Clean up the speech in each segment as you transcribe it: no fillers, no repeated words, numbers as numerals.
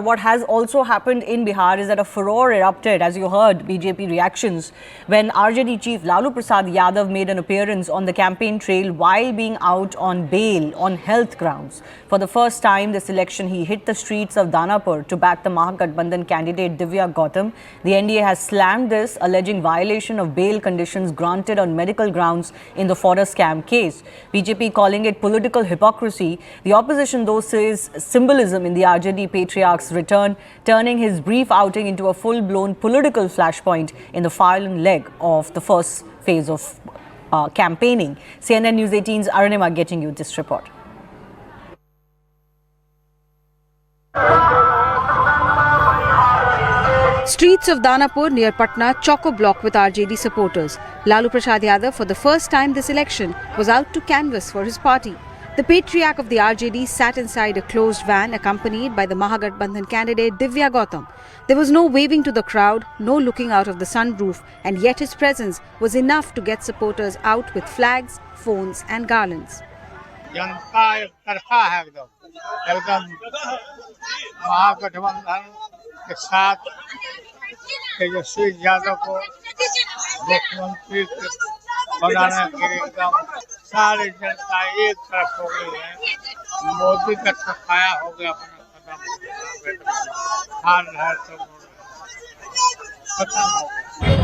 What has also happened in Bihar is that a furor erupted, as you heard, BJP reactions, when RJD chief Lalu Prasad Yadav made an appearance on the campaign trail while being out on bail on health grounds. For the first time this election, he hit the streets of Danapur to back the Mahagathbandhan candidate Divya Gautam. The NDA has slammed this, alleging violation of bail conditions granted on medical grounds in the fodder scam case. BJP calling it political hypocrisy. The opposition, though, says symbolism in the RJD patriarch's return, turning his brief outing into a full-blown political flashpoint in the final leg of the first phase of campaigning. CNN News 18's Arunima getting you this report. Streets of Danapur near Patna chock-a-block with RJD supporters. Lalu Prasad Yadav, for the first time this election, was out to canvass for his party. The patriarch of the RJD sat inside a closed van accompanied by the Mahagathbandhan candidate Divya Gautam. There was no waving to the crowd, no looking out of the sunroof, and yet his presence was enough to get supporters out with flags, phones and garlands. जनता एक तरफा है एकदम महागठबंधन के साथ तेजस्वी यादव को मुख्यमंत्री बनाने के लिए एकदम सारी जनता एक तरफ हो गई है। मोदी का सफाया हो गया अपना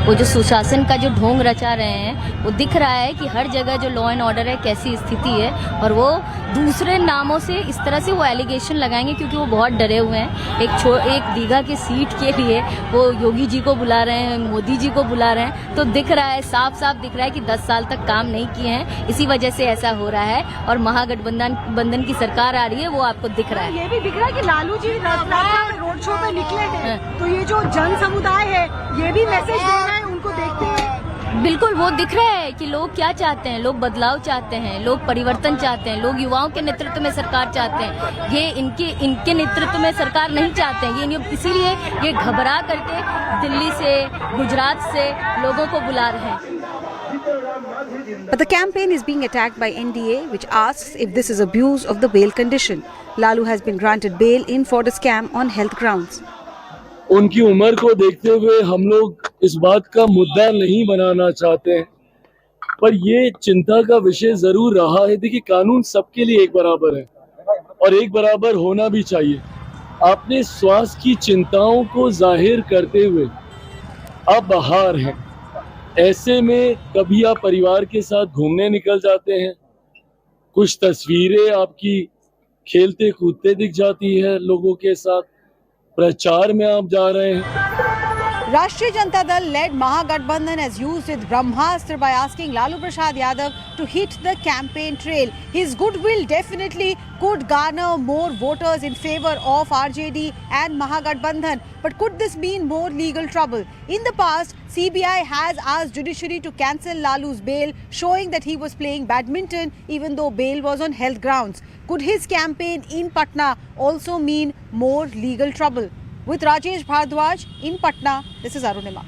वो जो सुशासन का जो ढोंग रचा रहे हैं, वो दिख रहा है कि हर जगह जो लॉ एंड ऑर्डर है कैसी स्थिति है, और वो दूसरे नामों से इस तरह से वो एलिगेशन लगाएंगे क्योंकि वो बहुत डरे हुए हैं। एक दीघा की सीट के लिए वो योगी जी को बुला रहे हैं, मोदी जी को बुला रहे हैं, तो दिख रहा है, साफ साफ दिख रहा है कि 10 साल तक काम नहीं किए हैं, इसी वजह से ऐसा हो रहा है। और महागठबंधन की सरकार आ रही है, वो आपको दिख रहा है। ये भी दिख रहा है कि लालू जी रोड शो पे निकले हैं, तो ये जो जन समुदाय है ये भी मैसेज दे रहा है उनको देखते हैं। बिल्कुल, वो दिख रहा है कि लोग क्या चाहते हैं, लोग बदलाव चाहते हैं, लोग परिवर्तन चाहते हैं, लोग युवाओं के नेतृत्व में सरकार चाहते हैं। ये इनके नेतृत्व में सरकार नहीं चाहते हैं, ये इसीलिए ये घबरा करके दिल्ली से, गुजरात से लोगों को बुला रहे हैं। But the campaign is being attacked by NDA, which asks if this is abuse of the bail condition. Lalu has been granted bail in for the scam on health grounds. उनकी उम्र को देखते हुए हम लोग इस बात का मुद्दा नहीं बनाना चाहते हैं, पर ये चिंता का विषय जरूर रहा है। देखिए, कानून सबके लिए एक बराबर है और एक बराबर होना भी चाहिए। आपने स्वास्थ्य की चिंताओं को जाहिर करते हुए आप बाहर हैं, ऐसे में कभी आप परिवार के साथ घूमने निकल जाते हैं, कुछ तस्वीरें आपकी खेलते कूदते दिख जाती है लोगों के साथ, प्रचार में आप जा रहे हैं। Rashtriya Janata Dal led Mahagathbandhan has used its Brahmastra by asking Lalu Prasad Yadav to hit the campaign trail. His goodwill definitely could garner more voters in favor of RJD and Mahagathbandhan. But could this mean more legal trouble? In the past, CBI has asked judiciary to cancel Lalu's bail, showing that he was playing badminton even though bail was on health grounds. Could his campaign in Patna also mean more legal trouble? With Rajesh Bhardwaj in Patna, this is Arunima.